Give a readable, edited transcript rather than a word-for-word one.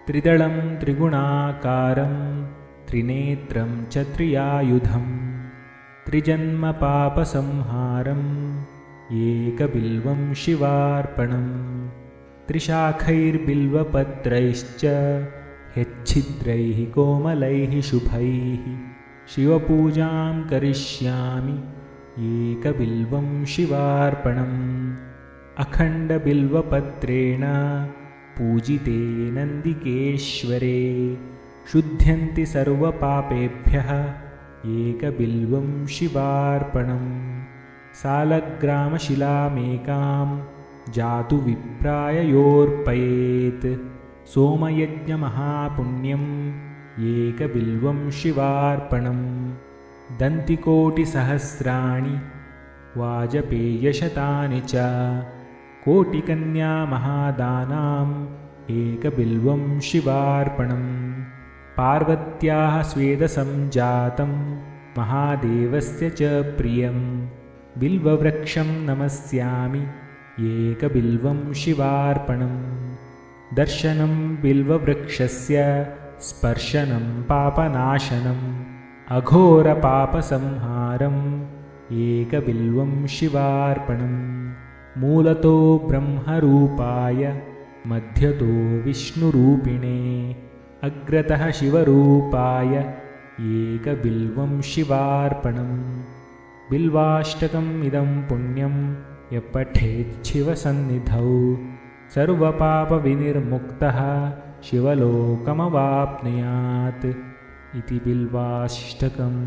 त्रिदलं त्रिगुणाकारं त्रिनेत्रं च त्रियायुधं त्रिजन्मपापसंहारम् एकबिल्वं शिवार्पणं त्रिशाखैर्बिल्वपत्रैश्च यच्छिद्रैः कोमलैः शुभैः शिवपूजां करिष्यामि एकबिल्वं शिवार्पणम् अखण्डबिल्वपत्रेण पूजिते नन्दिकेश्वरे शुध्यन्ति सर्वपापेभ्यः एकबिल्वं शिवार्पणम् सालग्रामशिलामेकां जातु विप्राय योऽर्पयेत् सोमयज्ञमहापुण्यम् एकबिल्वं शिवार्पणम् दन्तिकोटिसहस्राणि वाजपेयशतानि च कोटिकन्यामहादानाम् एकबिल्वं शिवार्पणम् पार्वत्याः स्वेदसंजातं महादेवस्य च प्रियं बिल्ववृक्षं नमस्यामि एकबिल्वं शिवार्पणम् दर्शनं बिल्ववृक्षस्य स्पर्शनं पापनाशनम् अघोरपापसंहारम् एकबिल्वं शिवार्पणम् मूलतो ब्रह्मरूपाय मध्यतो विष्णुरूपिणे अग्रतः शिवरूपाय एकबिल्वं शिवार्पणम् बिल्वाष्टकम् इदं पुण्यं यः पठेच्छिवसन्निधौ सर्वपापविनिर्मुक्तः शिवलोकमवाप्नुयात् इति बिल्वाष्टकम्।